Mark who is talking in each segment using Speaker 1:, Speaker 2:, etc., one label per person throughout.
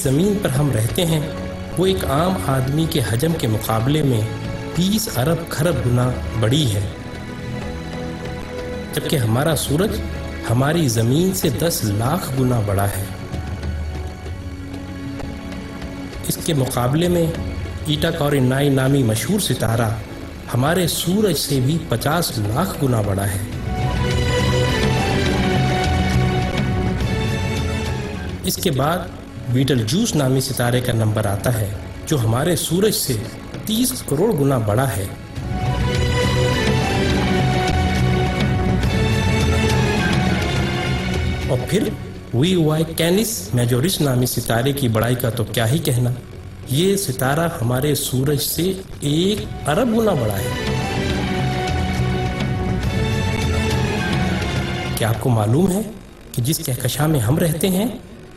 Speaker 1: زمین پر ہم رہتے ہیں وہ ایک عام آدمی کے حجم کے مقابلے میں 20 ارب کھرب گنا بڑی ہے، جبکہ ہمارا سورج ہماری زمین سے 10 لاکھ گنا بڑا ہے۔ اس کے مقابلے میں ایٹا کورینائی نامی مشہور ستارہ ہمارے سورج سے بھی 50 لاکھ گنا بڑا ہے۔ اس کے بعد بیٹل جوس نامی ستارے کا نمبر آتا ہے جو ہمارے سورج سے 30 کروڑ گنا بڑا ہے۔ اور پھر وی وائی کینس میجورس نامی ستارے کی بڑائی کا تو کیا ہی کہنا، یہ ستارہ ہمارے سورج سے 1 ارب گنا بڑا ہے۔ کیا آپ کو معلوم ہے کہ جس کہکشاں میں ہم رہتے ہیں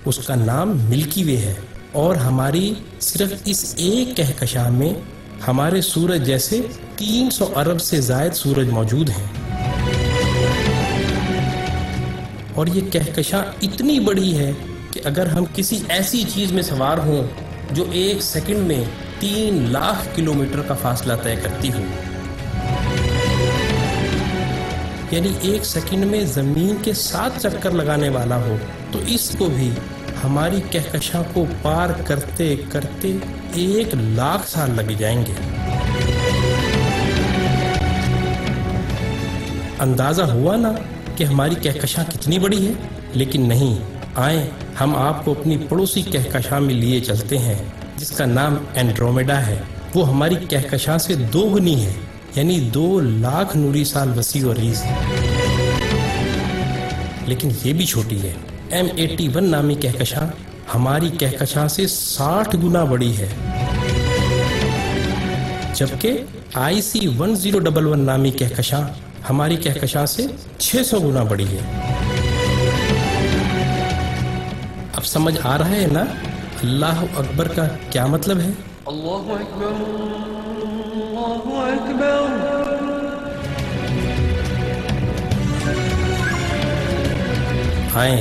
Speaker 1: اس کا نام ملکی وے ہے، اور ہماری صرف اس ایک کہکشاں میں ہمارے سورج جیسے 300 ارب سے زائد سورج موجود ہیں۔ اور یہ کہکشاں اتنی بڑی ہے کہ اگر ہم کسی ایسی چیز میں سوار ہوں جو 1 سیکنڈ میں 3 لاکھ کلومیٹر کا فاصلہ طے کرتی ہو، یعنی 1 سیکنڈ میں زمین کے 7 چکر لگانے والا ہو، تو اس کو بھی ہماری کہکشاں کو پار کرتے کرتے 1 لاکھ سال لگ جائیں گے۔ اندازہ ہوا نا کہ ہماری کہکشاں کتنی بڑی ہے؟ لیکن نہیں، آئیں ہم آپ کو اپنی پڑوسی کہکشاں میں لیے چلتے ہیں جس کا نام اینڈرومیڈا ہے۔ وہ ہماری کہکشاں سے 2 گنی ہے، یعنی 2 لاکھ نوری سال وسیع و عریض ہے۔ لیکن یہ بھی چھوٹی ہے۔ M81 نامی کہکشاں ہماری کہکشاں سے 60 گنا بڑی ہے، جبکہ IC 1011 نامی کہکشاں ہماری کہکشاں سے 600 گنا بڑی ہے۔ اب سمجھ آ رہا ہے نا اللہ اکبر کا کیا مطلب ہے؟
Speaker 2: اللہ اکبر، اللہ اکبر۔
Speaker 1: آئیں،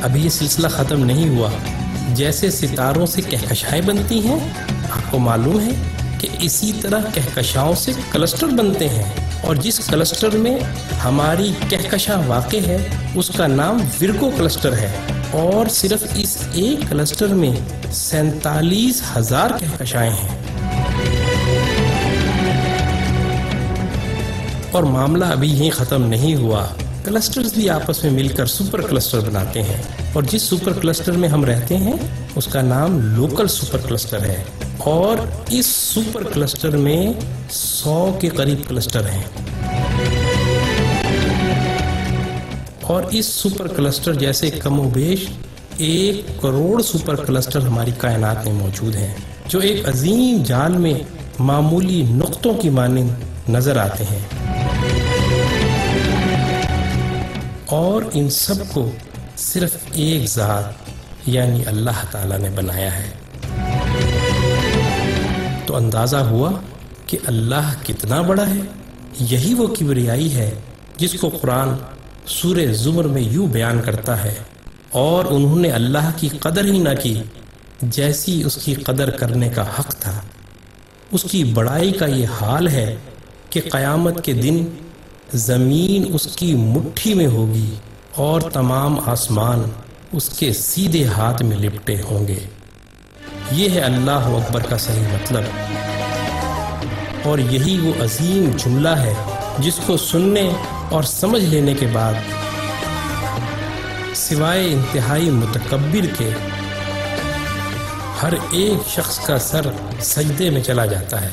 Speaker 1: ابھی یہ سلسلہ ختم نہیں ہوا۔ جیسے ستاروں سے کہکشائیں بنتی ہیں، آپ کو معلوم ہے کہ اسی طرح کہکشاؤں سے کلسٹر بنتے ہیں، اور جس کلسٹر میں ہماری کہکشاں واقع ہے اس کا نام ورگو کلسٹر ہے، اور صرف اس ایک کلسٹر میں 47,000 کہکشائیں ہیں۔ اور معاملہ ابھی یہیں ختم نہیں ہوا، کلسٹرز بھی آپس میں مل کر سپر کلسٹر بناتے ہیں، اور جس سپر کلسٹر میں ہم رہتے ہیں اس کا نام لوکل سپر کلسٹر ہے، اور اس سپر کلسٹر میں 100 کے قریب کلسٹر ہیں، اور اس سپر کلسٹر جیسے کم و بیش 1 کروڑ سپر کلسٹر ہماری کائنات میں موجود ہیں، جو ایک عظیم جال میں معمولی نقطوں کی مانند نظر آتے ہیں، اور ان سب کو صرف ایک ذات یعنی اللہ تعالیٰ نے بنایا ہے۔ تو اندازہ ہوا کہ اللہ کتنا بڑا ہے۔ یہی وہ کبریائی ہے جس کو قرآن سورہ زمر میں یوں بیان کرتا ہے، اور انہوں نے اللہ کی قدر ہی نہ کی جیسی اس کی قدر کرنے کا حق تھا۔ اس کی بڑائی کا یہ حال ہے کہ قیامت کے دن زمین اس کی مٹھی میں ہوگی اور تمام آسمان اس کے سیدھے ہاتھ میں لپٹے ہوں گے۔ یہ ہے اللہ اکبر کا صحیح مطلب، اور یہی وہ عظیم جملہ ہے جس کو سننے اور سمجھ لینے کے بعد سوائے انتہائی متکبر کے ہر ایک شخص کا سر سجدے میں چلا جاتا ہے۔